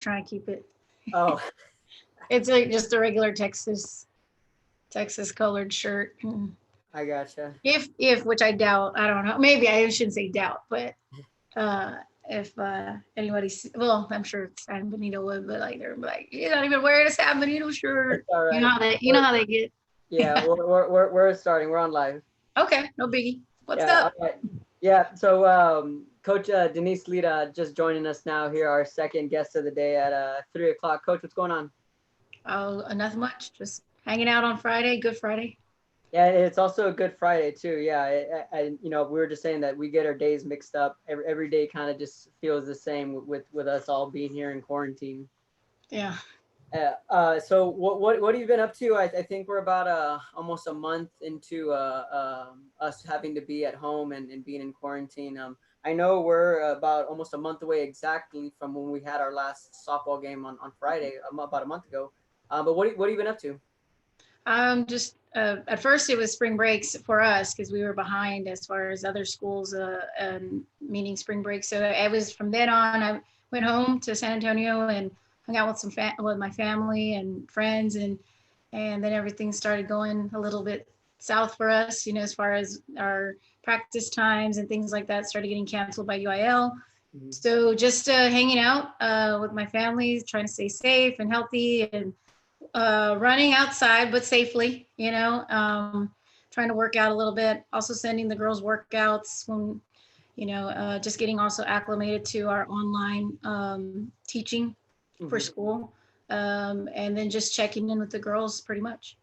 trying to keep it. Oh, It's like just a regular Texas colored shirt. I gotcha. If which I doubt, I don't know. Maybe I shouldn't say doubt, but uh if anybody well, I'm sure San Benito would, but like they're like, you're not even wearing a San Benito It's shirt. all You know right. how they get. Yeah, we're starting. We're on live. Okay, no biggie. What's Yeah, all up? right. Yeah, so Coach Denise Lira just joining us now here, our second guest of the day at 3 o'clock. Coach, what's going on? Oh, nothing much. Just hanging out on Friday. Good Friday. Yeah, it's also a Good Friday too. Yeah, we were just saying that we get our days mixed up. Every day kind of just feels the same with us all being here in quarantine. Yeah. So what have you been up to? I think we're about almost a month into us having to be at home and being in quarantine. I know we're about almost a month away exactly from when we had our last softball game on Friday, about a month ago. But what have you been up to? Just at first it was spring breaks for us because we were behind as far as other schools and meaning spring break. So I was from then on. I went home to San Antonio and hung out with with my family and friends, and then everything started going a little bit south for us. You know, as far as our practice times and things like that started getting canceled by UIL. Mhm. So just hanging out with my family, trying to stay safe and healthy, and running outside but safely, trying to work out a little bit, also sending the girls workouts when, just getting also acclimated to our online teaching for Mhm. school, and then just checking in with the girls pretty much.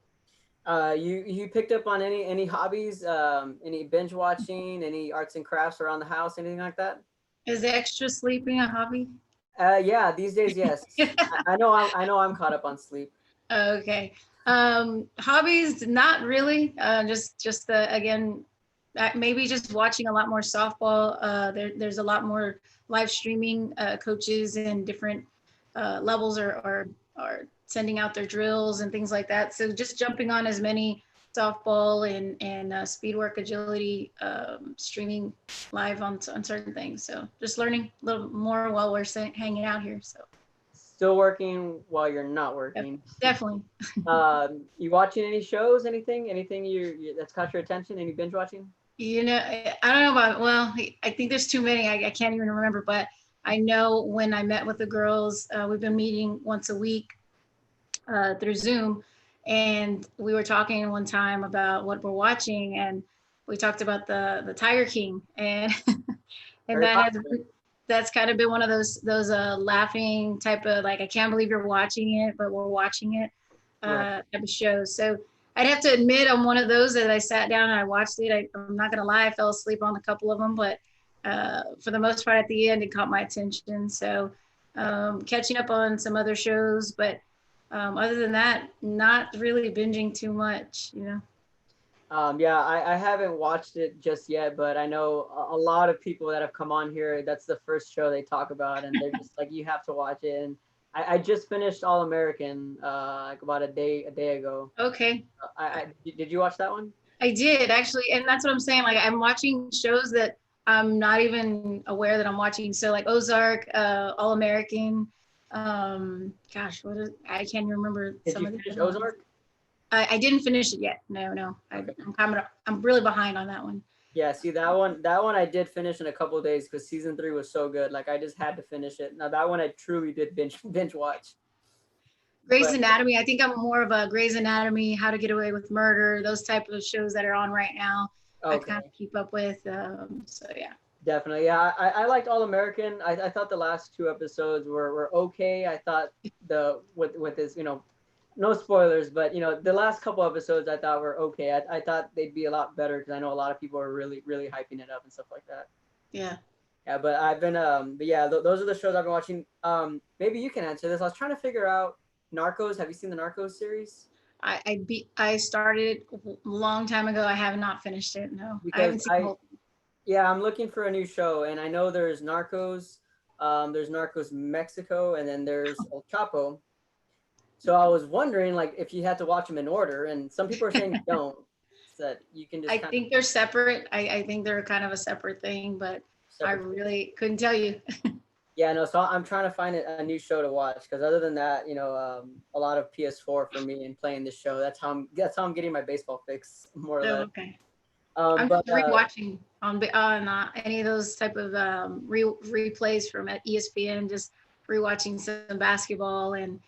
You picked up on any hobbies, any binge watching, any arts and crafts around the house, anything like that? Is extra sleeping a hobby? Yeah, these days, yes. I know I'm caught up on sleep. Okay. Hobbies, not really. Just again, maybe just watching a lot more softball. There's a lot more live streaming. Coaches and different levels are sending out their drills and things like that. So just jumping on as many softball and speed work, agility, streaming live on certain things. So just learning a little more while we're hanging out here. So Still working while you're not working. definitely. You watching any shows? Anything you that's caught your attention? Any binge watching? I don't know about, well, I think there's too many. I can't even remember, but I know when I met with the girls, we've been meeting once a week through Zoom. And we were talking one time about what we're watching. And we talked about the Tiger King. And, and Very popular. that's kind of been one of those laughing type of like, I can't believe you're watching it, but we're watching it Right. type of shows. So I'd have to admit I'm one of those that I sat down and I watched it. I'm not gonna lie, I fell asleep on a couple of them, but for the most part at the end it caught my attention. So catching up on some other shows, but other than that, not really binging too much. Yeah, I haven't watched it just yet, but I know a lot of people that have come on here. That's the first show they talk about, and they're just like, you have to watch it. And I just finished All American like about a day ago. Okay. Did you watch that one? I did actually, and that's what I'm saying. Like I'm watching shows that I'm not even aware that I'm watching. So like Ozark, All American. Gosh, I can't remember Did some you of the finish other ones. Ozark? I didn't finish it yet. No. Okay. I'm really behind on that one. Yeah, see that one I did finish in a couple of days because season three was so good. Like I just had to finish it. Now that one I truly did binge watch. Grey's But Anatomy. I think I'm more of a Grey's Anatomy, How to Get Away with Murder, those type of shows that are on right now. I kind okay, of keep up with. So yeah. definitely. Yeah, I liked All American. I thought the last two episodes were okay. I thought with this, no spoilers, but the last couple episodes I thought were okay. I thought they'd be a lot better because I know a lot of people are really really hyping it up and stuff like that. Yeah. Yeah, but I've been but yeah, those are the shows I've been watching. Maybe you can answer this. I was trying to figure out Narcos. Have you seen the Narcos series? I started a long time ago. I have not finished it. No, I Because haven't seen the whole. yeah, I'm looking for a new show, and I know there's Narcos Mexico, and then there's El Chapo. So I was wondering, like, if you had to watch them in order, and some people are saying you don't, so that you can just I kind of think they're separate. I think they're kind of a separate thing, but I separate. really couldn't tell you. Yeah, no. So I'm trying to find a new show to watch because other than that, a lot of PS4 for me and playing this show. That's how I'm getting my baseball fix more or Oh, less. okay. Um, I'm but just rewatching on any of those type of replays from at ESPN. Just rewatching some basketball, and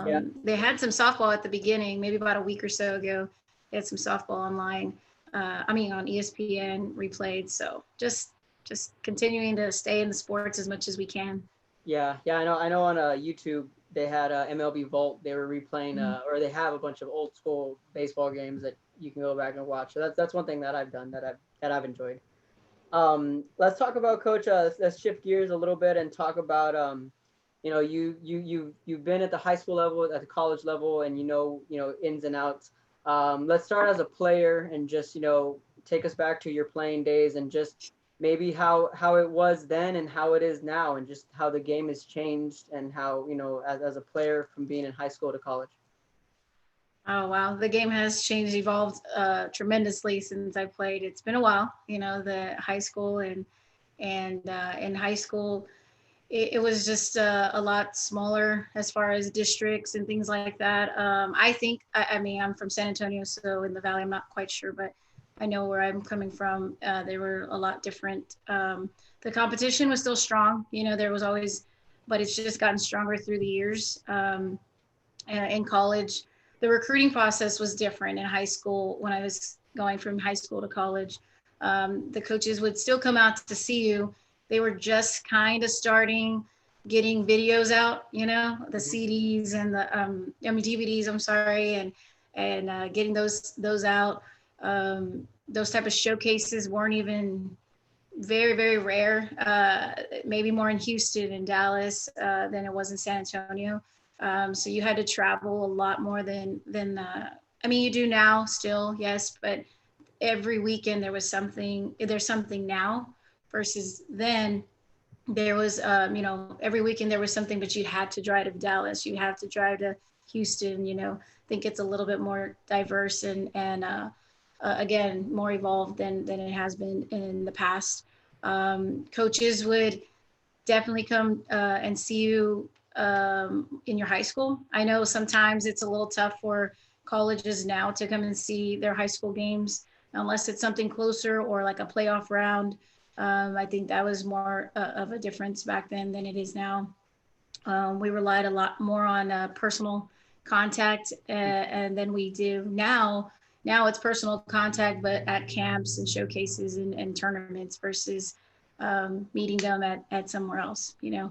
yeah, they had some softball at the beginning, maybe about a week or so ago. They had some softball online. I mean, on ESPN replayed. So just continuing to stay in the sports as much as we can. yeah. I know. On YouTube, they had MLB Vault. They were replaying, Mhm. or they have a bunch of old school baseball games that you can go back and watch. So that's one thing that I've done that I've enjoyed. Let's talk about Coach. Let's shift gears a little bit and talk about you've been at the high school level, at the college level, and ins and outs. Let's start as a player and just take us back to your playing days and just maybe how it was then and how it is now and just how the game has changed and how as a player from being in high school to college. Oh wow, the game has changed, evolved tremendously since I played. It's been a while, the high school and in high school it was just a lot smaller as far as districts and things like that. I think, I mean, I'm from San Antonio, so in the Valley, I'm not quite sure, but I know where I'm coming from. They were a lot different. The competition was still strong, there was always, but it's just gotten stronger through the years. In college, the recruiting process was different in high school when I was going from high school to college. The coaches would still come out to see you. They were just kind of starting getting videos out, the Mhm. CDs and DVDs. I'm sorry, and getting those out. Those type of showcases weren't even very very rare. Maybe more in Houston and Dallas than it was in San Antonio. So you had to travel a lot more than I mean, you do now still, yes, but every weekend there was something. There's something now versus then. There was, every weekend there was something, but you had to drive to Dallas. You have to drive to Houston. I think it's a little bit more diverse and again more evolved than it has been in the past. Coaches would definitely come and see you in your high school. I know sometimes it's a little tough for colleges now to come and see their high school games unless it's something closer or like a playoff round. I think that was more of a difference back then than it is now. We relied a lot more on personal contact and than we do now. Now it's personal contact, but at camps and showcases and tournaments versus meeting them at somewhere else, Yeah.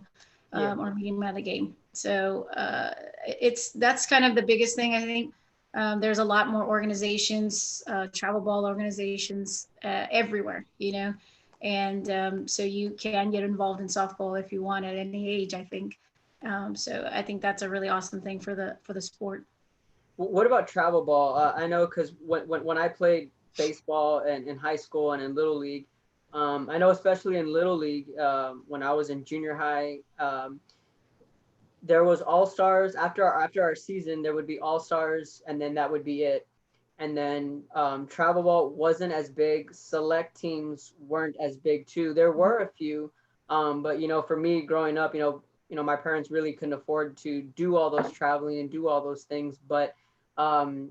or meeting them at the game. So that's kind of the biggest thing I think. There's a lot more organizations, travel ball organizations everywhere, and so you can get involved in softball if you want at any age, I think. So I think that's a really awesome thing for the sport. What about travel ball? I know because when I played baseball in high school and in little league, I know especially in little league when I was in junior high, there was all stars after our season. There would be all stars, and then that would be it. And then travel ball wasn't as big. Select teams weren't as big too. There were a few, but for me growing up, my parents really couldn't afford to do all those traveling and do all those things. But um,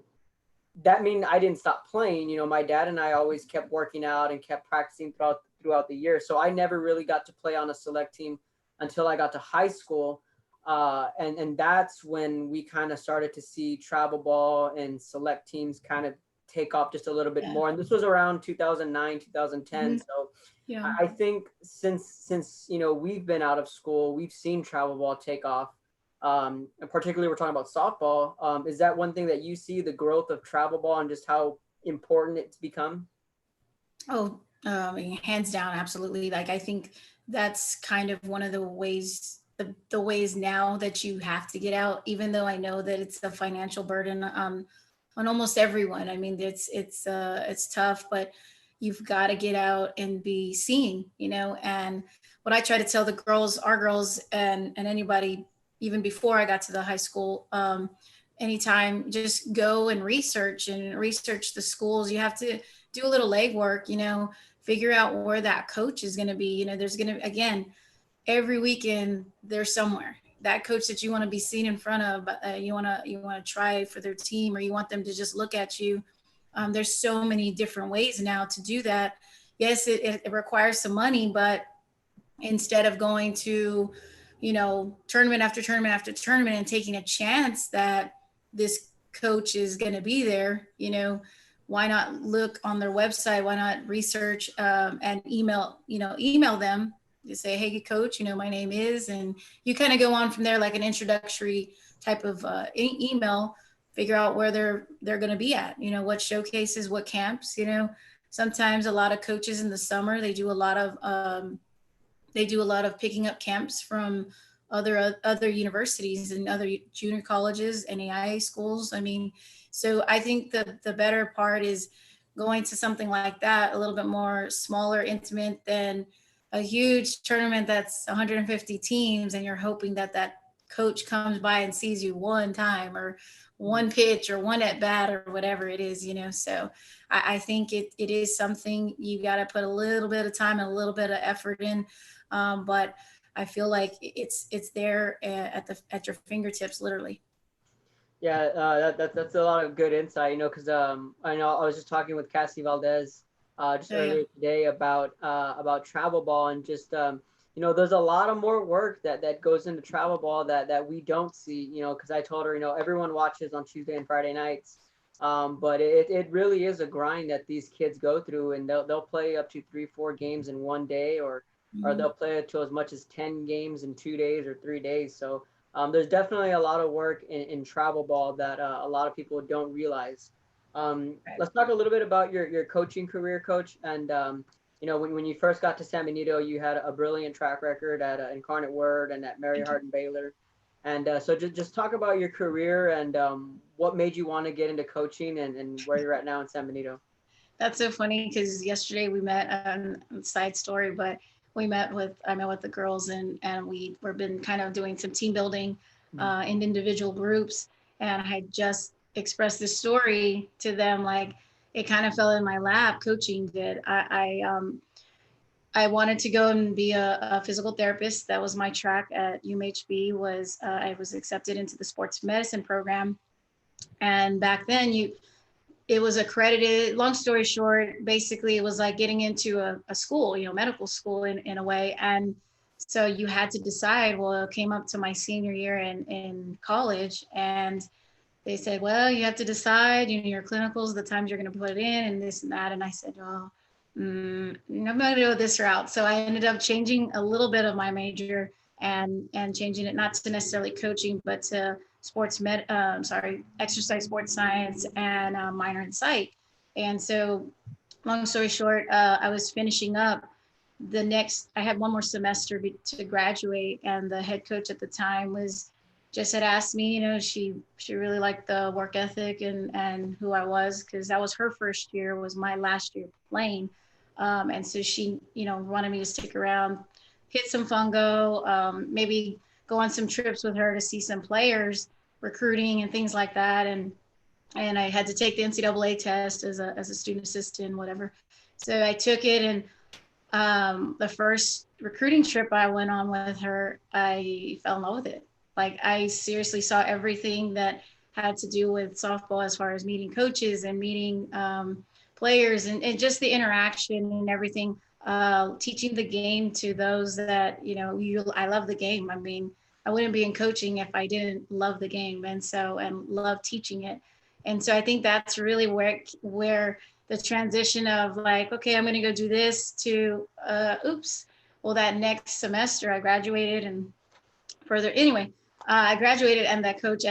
that mean I didn't stop playing. My dad and I always kept working out and kept practicing throughout the year. So I never really got to play on a select team until I got to high school. And that's when we kind of started to see travel ball and select teams kind of take off just a little bit Yeah. more. And this was around 2009, 2010. Mhm. So Yeah. I think since we've been out of school, we've seen travel ball take off. And particularly, we're talking about softball. Is that one thing that you see the growth of travel ball and just how important it's become? Oh, hands down, absolutely. Like I think that's kind of one of the ways the ways now that you have to get out, even though I know that it's a financial burden on almost everyone. I mean, it's tough, but you've got to get out and be seen, And what I try to tell the girls, our girls, and anybody, even before I got to the high school, anytime, just go and research the schools. You have to do a little legwork, figure out where that coach is going to be. There's going to, again, every weekend they're somewhere. That coach that you want to be seen in front of, you want to try for their team, or you want them to just look at you. There's so many different ways now to do that. Yes, it requires some money, but instead of going to, tournament after tournament after tournament and taking a chance that this coach is going to be there, why not look on their website? Why not research, and email them to say, hey, coach, my name is, and you kind of go on from there, like an introductory type of email, figure out where they're going to be at, what showcases, what camps, sometimes a lot of coaches in the summer, they do a lot of picking up camps from other universities and other junior colleges, NAIA schools. I mean, so I think the better part is going to something like that, a little bit more smaller, intimate than a huge tournament that's 150 teams, and you're hoping that that coach comes by and sees you one time, or one pitch, or one at bat, or whatever it is, So I think it is something you got to put a little bit of time and a little bit of effort in, but I feel like it's there at your fingertips, literally. Yeah, that's a lot of good insight, because I know I was just talking with Cassie Valdez just So yeah. earlier today about travel ball, and just there's a lot of more work that goes into travel ball that we don't see, because I told her, everyone watches on Tuesday and Friday nights, but it really is a grind that these kids go through, and they'll play up to 3-4 games in one day, or Mhm. they'll play to as much as 10 games in 2 days or 3 days. So there's definitely a lot of work in travel ball that a lot of people don't realize. Right. Let's talk a little bit about your coaching career, Coach. And when you first got to San Benito, you had a brilliant track record at Incarnate Word and at Mary Thank you. Hardin Baylor. And so just talk about your career, and what made you want to get into coaching, and where you're at now in San Benito. That's so funny because yesterday we met, side story, but I met with the girls, and we've been kind of doing some team building in individual groups, and I had just expressed this story to them, like it kind of fell in my lap. Coaching did. I wanted to go and be a physical therapist. That was my track at UMHB. I was accepted into the sports medicine program, and back then it was accredited. Long story short, basically it was like getting into a school, medical school in a way. And so you had to decide. Well, it came up to my senior year in college, and they said, well, you have to decide, your clinicals, the times you're going to put it in, and this and that. And I said, oh, I'm going to go this route. So I ended up changing a little bit of my major, and changing it, not to necessarily coaching, but to exercise sports science, and minor in psych. And so, long story short, I was finishing up I had one more semester to graduate, and the head coach at the time had asked me, she really liked the work ethic and who I was, because that was her first year, was my last year playing. And so she, wanted me to stick around, hit some fungo, maybe go on some trips with her to see some players, recruiting and things like that. And I had to take the NCAA test as a student assistant, whatever. So I took it, and the first recruiting trip I went on with her, I fell in love with it. Like, I seriously saw everything that had to do with softball, as far as meeting coaches and meeting players, and just the interaction and everything. Teaching the game to those that, I love the game. I mean, I wouldn't be in coaching if I didn't love the game, and love teaching it. And so I think that's really where the transition of, like, okay, I'm going to go do this, to oops, well, that next semester I graduated, and further anyway, I graduated, and that coach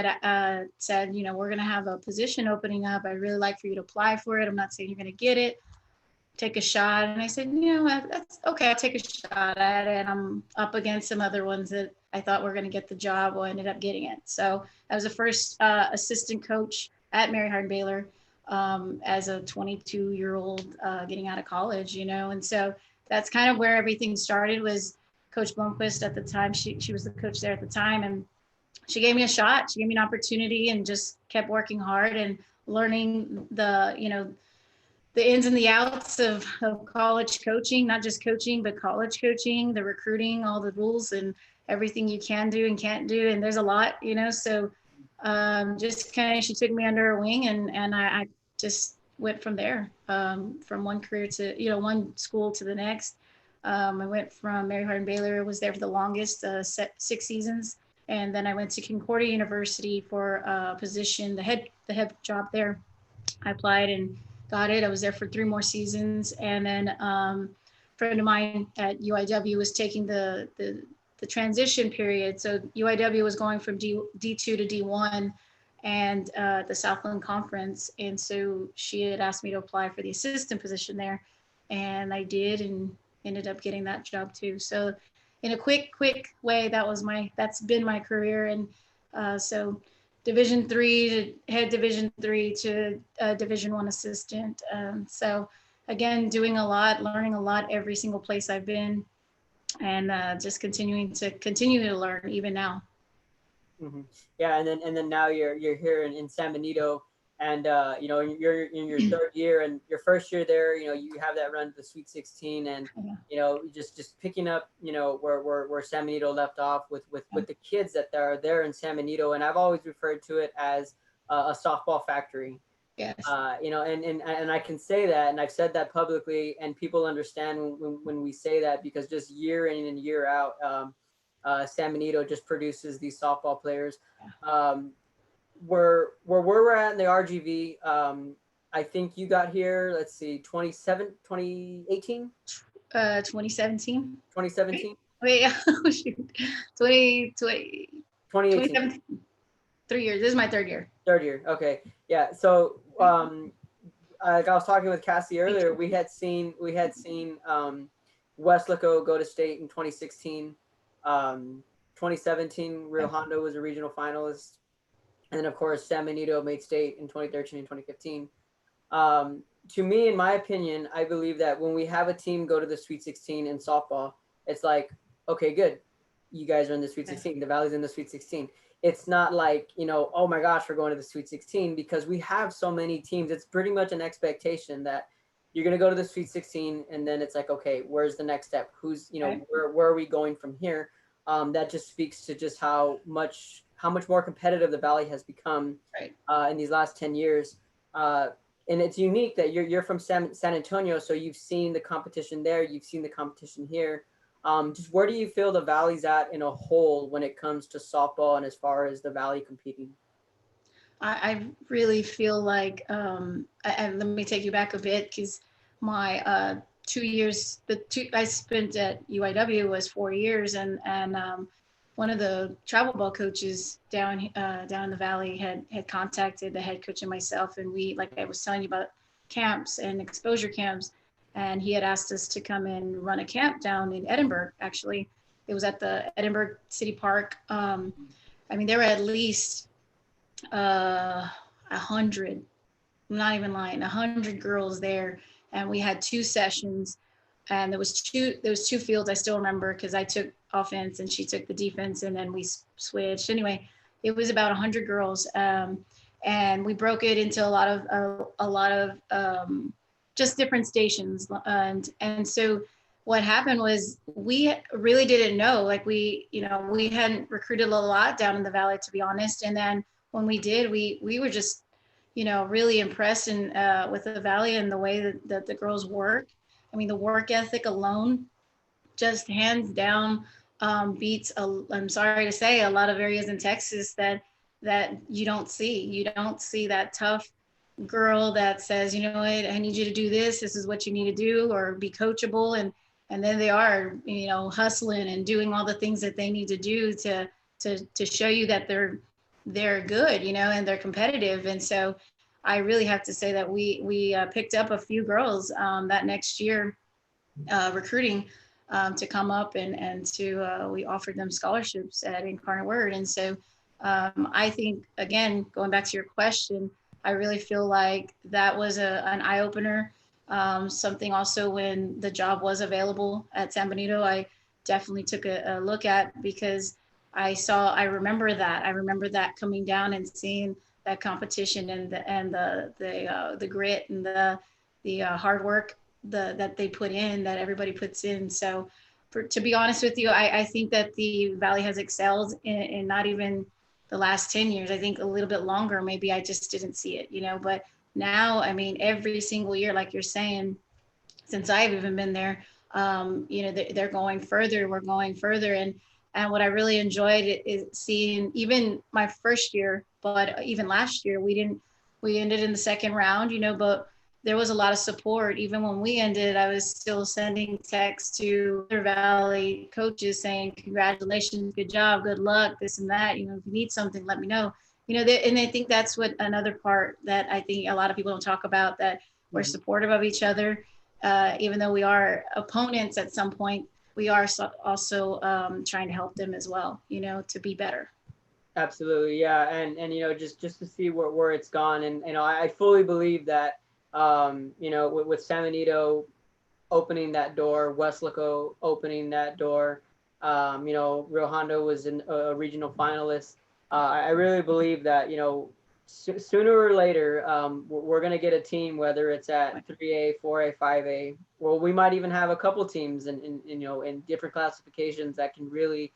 said, we're going to have a position opening up. I'd really like for you to apply for it. I'm not saying you're going to get it. Take a shot. And I said, that's okay. I'll take a shot at it. And I'm up against some other ones that I thought were going to get the job. Well, I ended up getting it. So I was the first assistant coach at Mary Hardin Baylor, as a 22-year-old getting out of college, and so that's kind of where everything started. Was Coach Blomquist at the time. She was the coach there at the time, and she gave me a shot. She gave me an opportunity, and just kept working hard and learning the ins and the outs of college coaching, not just coaching, but college coaching, the recruiting, all the rules and everything you can do and can't do. And there's a lot, you know, so just kind of, she took me under her wing and I just went from there, from one career to, you know, one school to the next. I went from Mary Hardin Baylor, was there for the longest, 6 seasons. And then I went to Concordia University for a position, the head job there. I applied and got it. I was there for 3 more seasons. And then a friend of mine at UIW was taking the transition period. So UIW was going from D2 to D1 and the Southland Conference. And so she had asked me to apply for the assistant position there. And I did and ended up getting that job too. So in a quick way, that's been my career. And so Division 3 to head Division 3 to Division 1 assistant. So again, doing a lot, learning a lot every single place I've been, and just continue to learn even now. Mm-hmm. Yeah, and then now you're here in San Benito, and you know, you're in your third year, and your first year there, you know, you have that run to the Sweet 16, and Yeah. you know, just picking up, you know, where San Benito left off with the kids that are there in San Benito, and I've always referred to it as a softball factory. Yes. You know, and I can say that, and I've said that publicly, and people understand when we say that, because just year in and year out, San Benito just produces these softball players. Um, where we're at in the RGV, I think you got here, let's see, 2018, 2017. 2017, Wait, oh, shoot. 2018, 2017. 3 years. This is my third year. third year. Okay. Yeah. So, like I was talking with Cassie earlier, we had seen Westlaco go to state in 2016. 2017, Rio Hondo was a regional finalist. And then, of course, San Benito made state in 2013 and 2015. To me, in my opinion, I believe that when we have a team go to the Sweet 16 in softball, it's like, okay, good. You guys are in the Sweet 16. The Valley's in the Sweet 16. It's not like, you know, oh my gosh, we're going to the Sweet 16, because we have so many teams. It's pretty much an expectation that you're going to go to the Sweet 16, and then it's like, okay, where's the next step? Who's, you know, where are we going from here? That just speaks to just how much more competitive the Valley has become in these last 10 years. And it's unique that you're from San Antonio, so you've seen the competition there, you've seen the competition here. Just where do you feel the Valley's at in a whole when it comes to softball and as far as the Valley competing? I really feel like, let me take you back a bit, because my 2 years, I spent at UIW was 4 years, and one of the travel ball coaches down in the Valley had contacted the head coach and myself, and we, like I was telling you about camps and exposure camps, and he had asked us to come and run a camp down in Edinburgh. Actually, it was at the Edinburgh City Park. I mean, there were at least 100, I'm not even lying, 100 girls there, and we had 2 sessions, and there was two fields. I still remember, because I took offense and she took the defense, and then we switched. Anyway, it was about 100 girls, and we broke it into a lot of just different stations, and so what happened was we really didn't know, like we hadn't recruited a lot down in the Valley, to be honest. And then when we did, we were just, really impressed with the Valley and the way that the girls work. I mean, the work ethic alone, just hands down, beats, I'm sorry to say, a lot of areas in Texas that you don't see. You don't see that tough girl that says, you know what, I need you to do this. This is what you need to do, or be coachable. And then they are, hustling and doing all the things that they need to do to show you that they're good, and they're competitive. And so I really have to say that we picked up a few girls that next year, recruiting, to come up and to we offered them scholarships at Incarnate Word. And so I think, again, going back to your question, I really feel like that was an eye opener. Something also, when the job was available at San Benito, I definitely took a look at, because I remember that coming down and seeing that competition and the grit and hard work that they put in, that everybody puts in. So to be honest with you, I think that the Valley has excelled in not even the last 10 years. I think a little bit longer, maybe I just didn't see it, but now, I mean, every single year, like you're saying, since I've even been there, they're going further, we're going further. And what I really enjoyed is seeing even my first year, but even last year, we ended in the second round, but there was a lot of support. Even when we ended, I was still sending texts to other Valley coaches saying, congratulations, good job, good luck, this and that. If you need something, let me know. And I think that's what another part that I think a lot of people don't talk about, that we're supportive of each other. Even though we are opponents at some point, we are also trying to help them as well, to be better. Absolutely, yeah, and just to see where it's gone, and I fully believe that with San Benito opening that door, Weslaco opening that door, Rio Hondo was a regional finalist. I really believe that sooner or later we're going to get a team, whether it's at 3A, 4A, 5A. Well, we might even have a couple teams in different classifications that can really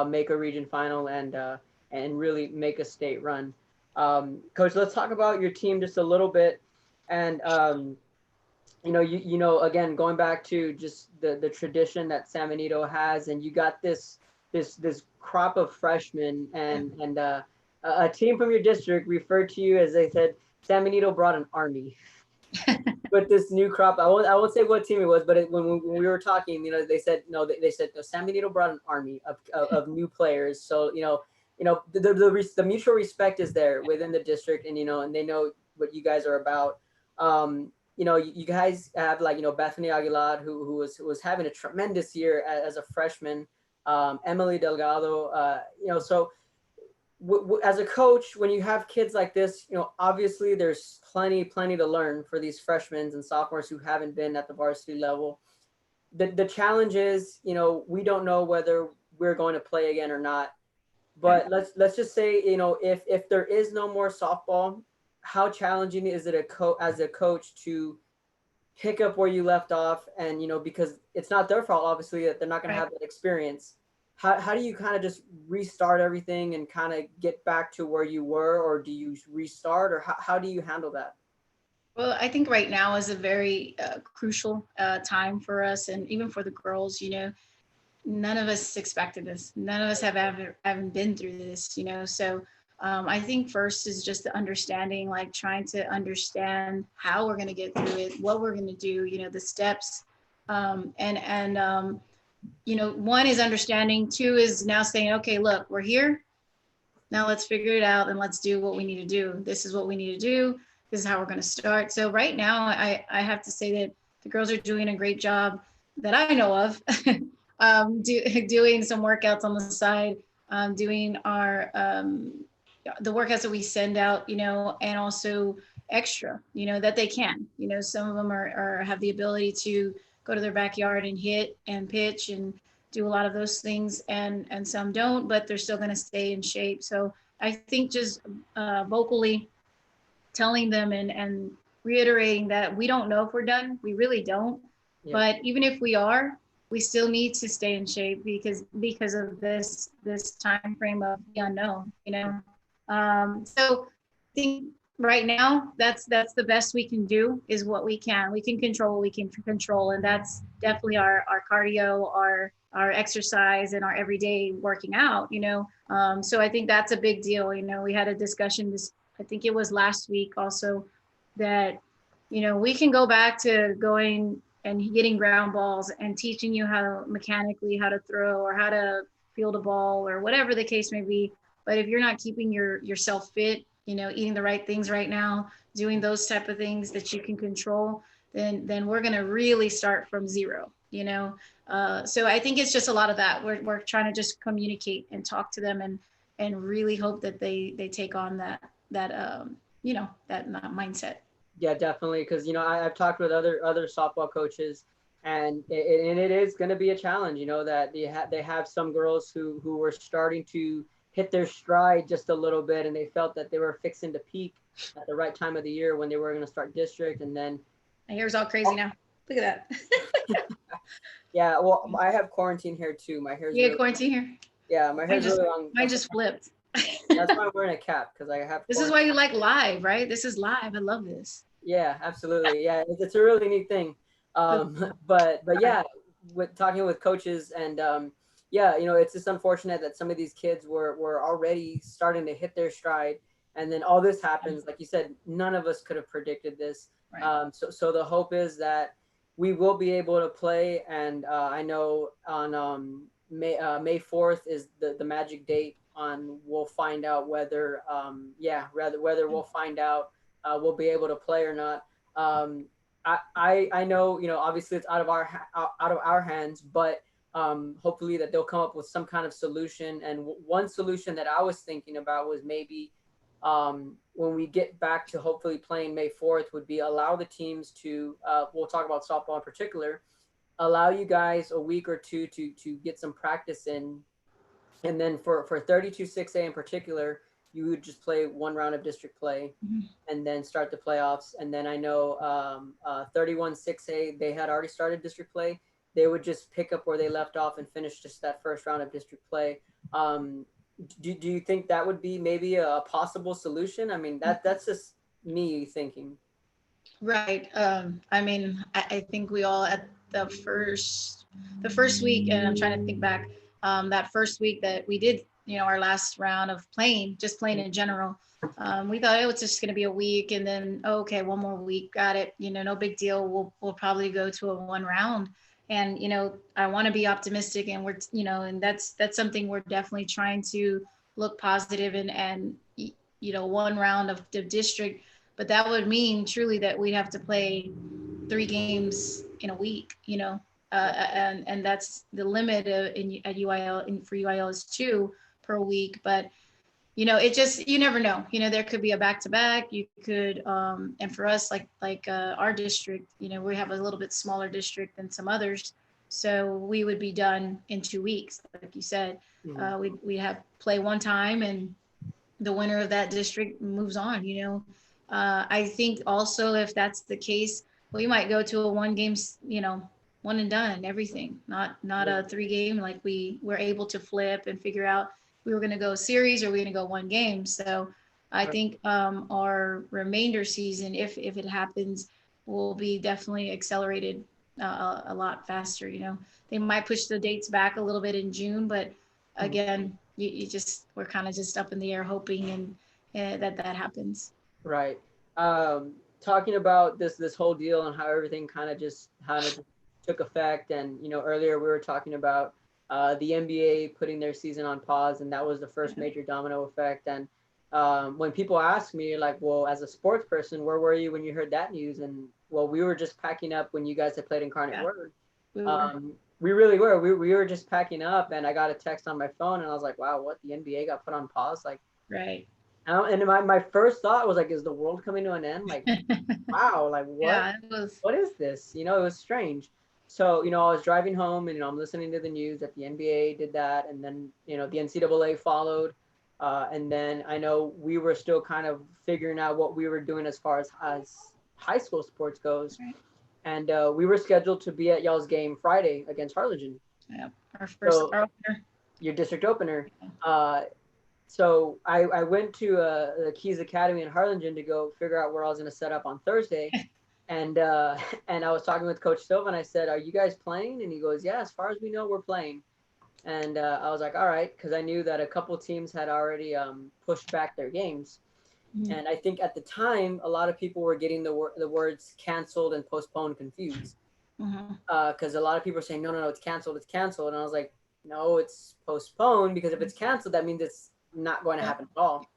make a region final and really make a state run. Coach, let's talk about your team just a little bit. And, again, going back to just the tradition that San Benito has, and you got this crop of freshmen and a team from your district referred to you as, they said, San Benito brought an army with this new crop. I won't say what team it was, but when we were talking, they said, no, they said, no, San Benito brought an army of new players. So, the mutual respect is there within the district, and and they know what you guys are about. You guys have Bethany Aguilar, who was having a tremendous year as a freshman. Emily Delgado, so as a coach, when you have kids like this, obviously there's plenty to learn for these freshmen and sophomores who haven't been at the varsity level. The challenge is, we don't know whether we're going to play again or not. But let's just say, if there is no more softball, how challenging is it as a coach to pick up where you left off? And because it's not their fault, obviously, that they're not going to have that experience. How do you kind of just restart everything and kind of get back to where you were, or do you restart, or how do you handle that? Well, I think right now is a very crucial time for us, and even for the girls. None of us expected this. None of us haven't been through this. So I think first is just the understanding, like trying to understand how we're going to get through it, what we're going to do. The steps, one is understanding. Two is now saying, okay, look, we're here. Now let's figure it out and let's do what we need to do. This is what we need to do. This is how we're going to start. So right now, I have to say that the girls are doing a great job that I know of, doing some workouts on the side, doing the workouts that we send out, and also extra, that they can. Some of them have the ability to go to their backyard and hit and pitch and do a lot of those things, and some don't, but they're still going to stay in shape. So I think just vocally telling them and reiterating that we don't know if we're done. We really don't. Yeah. But even if we are, we still need to stay in shape because of this time frame of the unknown. So I think right now that's the best we can do, is what we can. We can control what we can control, and that's definitely our cardio, our exercise, and our everyday working out. So I think that's a big deal. We had a discussion I think it was last week also, that we can go back to going and getting ground balls and teaching you how to throw or how to field a ball or whatever the case may be. But if you're not keeping yourself fit, eating the right things right now, doing those type of things that you can control, then we're going to really start from zero. So I think it's just a lot of that. We're trying to just communicate and talk to them and really hope that they take on that mindset. Yeah, definitely. Because I've talked with other softball coaches, and it is going to be a challenge. That they have some girls who were starting to hit their stride just a little bit, and they felt that they were fixing to peak at the right time of the year when they were going to start district, and then My hair's all crazy now. Look at that. Yeah, well, I have quarantine hair too. My hair's You get really, quarantine here? yeah, my Mine hair's just really long. mine just flipped. That's why I'm wearing a cap because I have This is quarantine. why you like live, right? This is live. I love this. Yeah, absolutely. Yeah, it's a really neat thing. That's But fun. yeah, with talking with coaches and yeah, it's just unfortunate that some of these kids were already starting to hit their stride, and then all this happens. Like you said, none of us could have predicted this. Right. So the hope is that we will be able to play, and I know on May 4th is the magic date. On we'll find out whether yeah, rather whether we'll find out we'll be able to play or not. Um, I know, obviously it's out of our hands, but hopefully that they'll come up with some kind of solution. And one solution that I was thinking about was maybe when we get back to hopefully playing May 4th would be allow the teams to, we'll talk about softball in particular, allow you guys a week or two to get some practice in, and then for 32 6A in particular, you would just play one round of district play Mhm. and then start the playoffs. And then I know 31 6A, they had already started district play. They would just pick up where they left off and finish just that first round of district play. Do you think that would be maybe a possible solution? I mean, that's just me thinking. Right. I mean, I think we all at the first week, and I'm trying to think back, that first week that we did, our last round of playing, just playing in general. We thought it was just going to be a week, and then okay, one more week, got it. No big deal. We'll probably go to a one round, and I want to be optimistic, and we're and that's something we're definitely trying to look positive and one round of the district, but that would mean truly that we'd have to play 3 games in a week, and that's the limit at UIL, and for UIL is 2 per week. But it just, you never know. There could be a back to back. You could, and for us, like our district, we have a little bit smaller district than some others, so we would be done in 2 weeks, like you said. Mhm. We have play one time, and the winner of that district moves on. I think also if that's the case, we might go to a one game, one and done, everything, not Yeah. a 3 game, like we were able to flip and figure out we were going to go series or we're going to go one game. So I Right. think our remainder season, if it happens, will be definitely accelerated a lot faster. They might push the dates back a little bit in June, but Mhm. again, you just, we're kind of just up in the air hoping and that happens. Right. Talking about this whole deal and how everything kind of just took effect, and earlier we were talking about the NBA putting their season on pause, and that was the first Yeah, major domino effect. And when people ask me, like, well, as a sports person, where were you when you heard that news? And well, we were just packing up when you guys had played Incarnate yeah, Word. we were. We really were. We were just packing up, and I got a text on my phone, and I was like, wow, what? The NBA got put on pause? Like, Right. and my first thought was like, is the world coming to an end? Like, wow, like what? Yeah, it was. What is this? It was strange. So, I was driving home, and I'm listening to the news that the NBA did that, and then the NCAA followed, and then I know we were still kind of figuring out what we were doing as far as high school sports goes, Right. and we were scheduled to be at y'all's game Friday against Harlingen. Yeah, our first, So our opener. your district opener. Uh, so I went to the Keys Academy in Harlingen to go figure out where I was going to set up on Thursday. And and I was talking with Coach Silva, and I said, "Are you guys playing?" And he goes, "Yeah, as far as we know, we're playing." And I was like, "All right," because I knew that a couple teams had already pushed back their games. Mhm. And I think at the time, a lot of people were getting the words canceled and postponed confused, Mhm. because a lot of people are saying, "No, no, no, it's canceled, it's canceled," and I was like, "No, it's postponed, because if it's canceled, that means it's not going to Yeah. happen at all."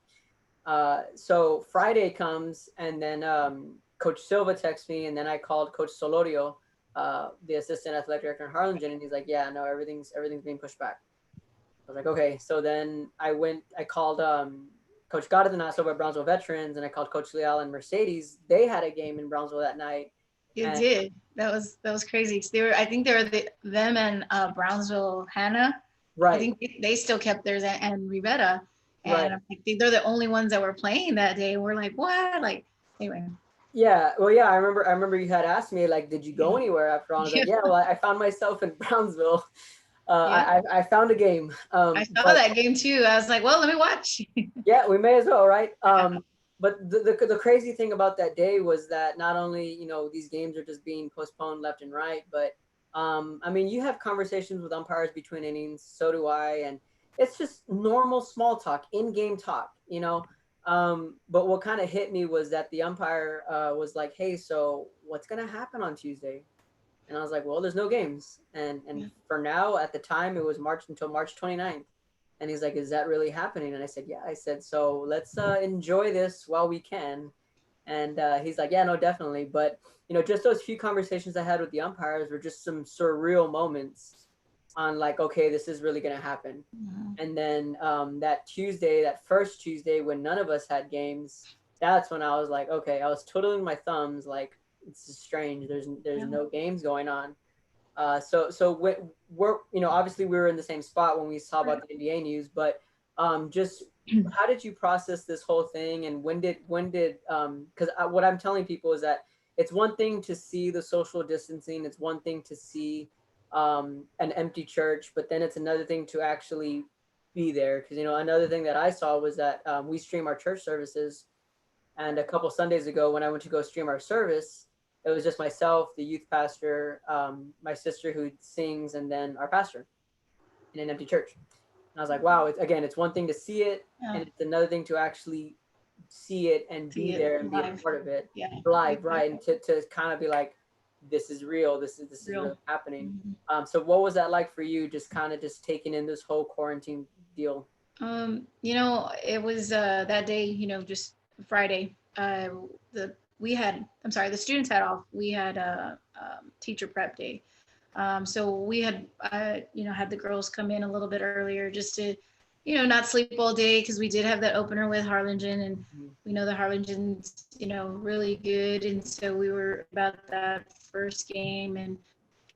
So Friday comes, and then Coach Silva texts me, and then I called Coach Solorio, the assistant athletic director in Harlingen, and he's like, "Yeah, no, everything's being pushed back." I was like, "Okay." So then I called Coach Cardenas over at Brownsville Veterans, and I called Coach Leal and Mercedes. They had a game in Brownsville that night, It and did. That was crazy. 'Cause I think they were them and Brownsville Hannah. I right, think they still kept theirs, and Rivetta. right. And I'm like, they're the only ones that were playing that day. And we're like, what? Like, anyway. Yeah, well, yeah, I remember you had asked me like, did you go Yeah. anywhere after all? I was like, Yeah. yeah, well, I found myself in Brownsville. Yeah. I found a game. I saw But that game too. I was like, well, let me watch. yeah, we may as well, right? Yeah. But the crazy thing about that day was that not only, you know, these games are just being postponed left and right, but I mean, you have conversations with umpires between innings, so do I, and it's just normal small talk, in-game talk, you know. But what kind of hit me was that the umpire was like, "Hey, so what's gonna happen on Tuesday?" And I was like, "Well, there's no games." And Yeah. for now, at the time, it was March until March 29th. And he's like, "Is that really happening?" And I said, "Yeah." I said, "So let's enjoy this while we can." And he's like, "Yeah, no, definitely." But you know, just those few conversations I had with the umpires were just some surreal moments on like, okay, this is really gonna happen. Mhm. And then that Tuesday, that first Tuesday when none of us had games, that's when I was like, okay, I was twiddling my thumbs, like it's strange. There's Yeah. no games going on. So we're, you know, obviously we were in the same spot when we saw about Right. the NBA news, but just how did you process this whole thing, and when did because what I'm telling people is that it's one thing to see the social distancing, it's one thing to see an empty church, but then it's another thing to actually be there. Because you know, another thing that I saw was that we stream our church services, and a couple Sundays ago, when I went to go stream our service, it was just myself, the youth pastor, my sister who sings, and then our pastor in an empty church. And I was like, wow, it's one thing to see it, Yeah. and it's another thing to actually see it and See be it there and be a live. part of it Yeah. live, right? Exactly. And to kind of be like, this is real, this is really Real. happening. Mhm. So what was that like for you, just kind of just taking in this whole quarantine deal? It was that day, just Friday. The we had, I'm sorry, the students had off. We had a teacher prep day. So we had, had the girls come in a little bit earlier just to, not sleep all day because we did have that opener with Harlingen, and Mhm. we know the Harlingen's, really good. And so we were about that first game and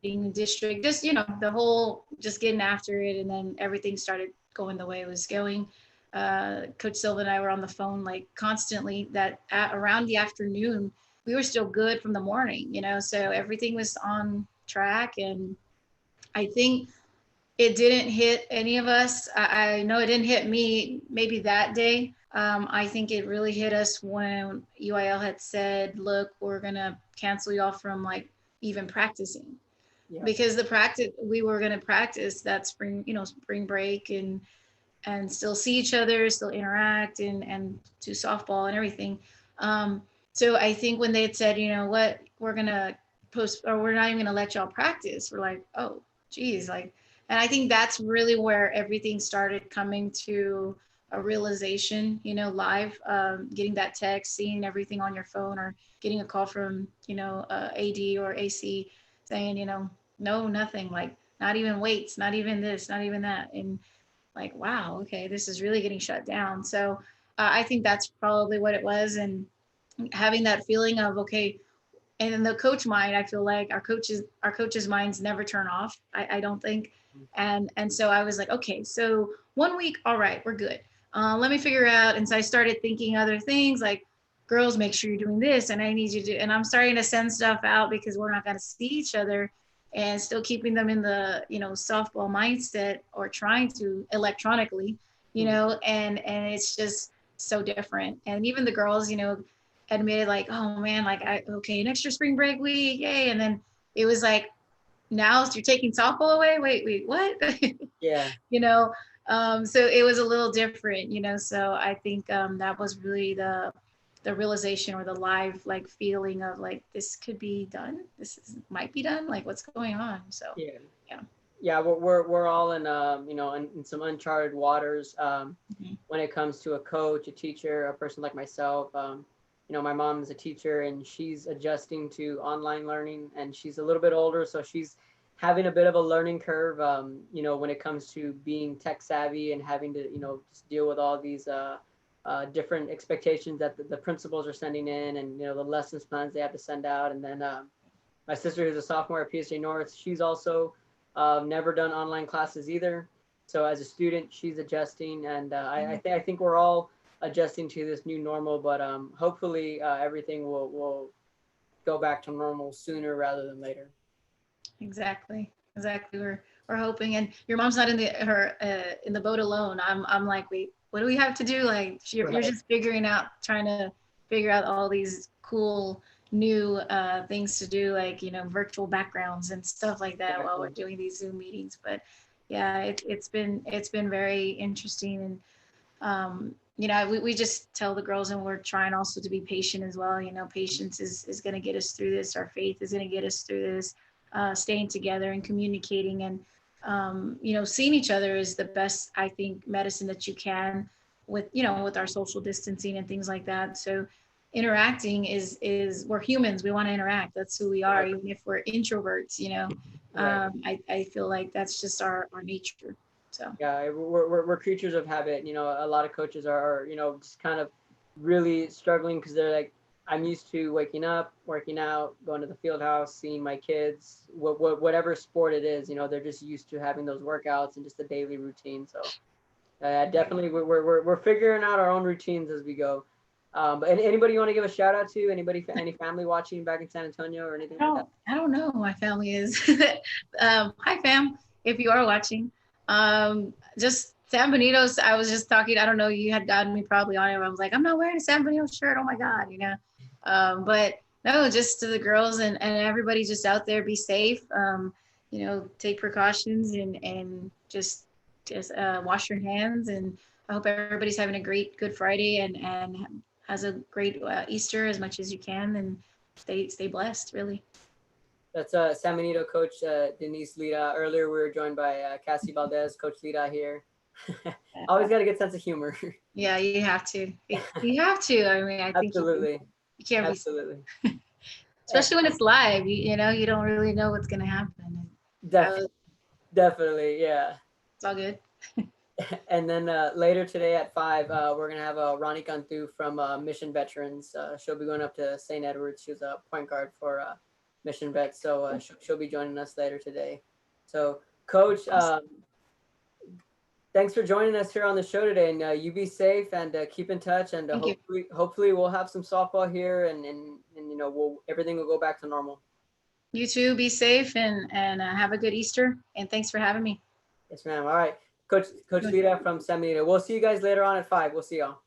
being the district, just, the whole, just getting after it. And then everything started going the way it was going. Coach Silva and I were on the phone like constantly that at around the afternoon, we were still good from the morning, so everything was on track. And I think it didn't hit any of us. I know it didn't hit me maybe that day. I think it really hit us when UIL had said, look, we're going to cancel you off from like even practicing, Yeah. because the practice, we were going to practice that spring, spring break, and still see each other, still interact, and do softball and everything. So I think when they had said, you know what, we're gonna post, or we're not even gonna let y'all practice, we're like, oh, geez, like, and I think that's really where everything started coming to a realization, live, getting that text, seeing everything on your phone, or getting a call from, AD or AC saying, no, nothing, like, not even weights, not even this, not even that. And like, wow, okay, this is really getting shut down. So I think that's probably what it was. And having that feeling of, okay, and in the coach mind, I feel like our coaches minds never turn off. I don't think. And so I was like, okay, so 1 week, all right, we're good. Let me figure out. And so I started thinking other things like, girls, make sure you're doing this, and I need you to. And I'm starting to send stuff out because we're not going to see each other, and still keeping them in the softball mindset, or trying to electronically, Mhm. and it's just so different. And even the girls, admitted like, oh man, like, okay, an extra spring break week, yay. And then it was like, now you're taking softball away. Wait, what? Yeah. you know. So it was a little different, So I think that was really the realization, or the live like feeling of like, this could be done. Might be done. Like, what's going on? So Yeah. yeah. Yeah, we're all in you know, in some uncharted waters Mhm. when it comes to a coach, a teacher, a person like myself. You know, my mom is a teacher and she's adjusting to online learning, and she's a little bit older, so she's having a bit of a learning curve. You know, when it comes to being tech savvy and having to, you know, just deal with all these different expectations that the principals are sending in, and you know, the lessons plans they have to ssend out. And then my sister, who's a sophomore at PSJ North, she's also never done online classes either. So as a student, she's adjusting, and I think we're all adjusting to this new normal, but hopefully everything will go back to normal sooner rather than later. Exactly. Exactly. We're hoping. And your mom's not in the boat alone. I'm like, wait, what do we have to do? Like you're Right. just figuring out, trying to figure out all these cool new things to do, like virtual backgrounds and stuff like that while we're Exactly. doing these Zoom meetings. But yeah, it's been very interesting. And we just tell the girls, and we're trying also to be patient as well. Patience is going to get us through this. Our faith is going to get us through this. Staying together and communicating, and seeing each other is the best, I think, medicine that you can, with our social distancing and things like that. So interacting is we're humans. We want to interact. That's who we are, Right. even if we're introverts. Right. I feel like that's just our nature. So Yeah, we're creatures of habit. A lot of coaches are just kind of really struggling because they're like, I'm used to waking up, working out, going to the field house, seeing my kids, whatever sport it is. They're just used to having those workouts and just a daily routine. So definitely, we're figuring out our own routines as we go. But anybody you want to give a shout out to? Anybody, any family watching back in San Antonio or anything like that? I don't know who my family is. Hi fam, if you are watching. Just San Benito's. I was just talking. I don't know. You had gotten me probably on it. I was like, I'm not wearing a San Benito shirt. Oh my god. But no, just to the girls and everybody just out there, be safe. Take precautions and just wash your hands. And I hope everybody's having a great Good Friday and has a great Easter as much as you can, and stay blessed, really. That's San Benito coach Denise Lira. Earlier we were joined by Cassie Valdez, Coach Lira here. Always got a good sense of humor. Yeah, you have to. You have to. I mean, I think Absolutely, you can't be, absolutely. especially when it's live. You don't really know what's gonna happen. Def- Definitely, yeah. It's all good. And then later today at 5, we're gonna have Ronnie Cantu from Mission Veterans. She'll be going up to St. Edwards. She's a point guard for Mission Vets, so she'll be joining us later today. So, Coach, thanks for joining us here on the show today, and you be safe and keep in touch, and Thank you. hopefully we'll have some softball here, and everything will go back to normal. You too. Be safe and have a good Easter. And thanks for having me. Yes, ma'am. All right, Coach Lira from San Benito. We'll see you guys later on at 5. We'll see y'all.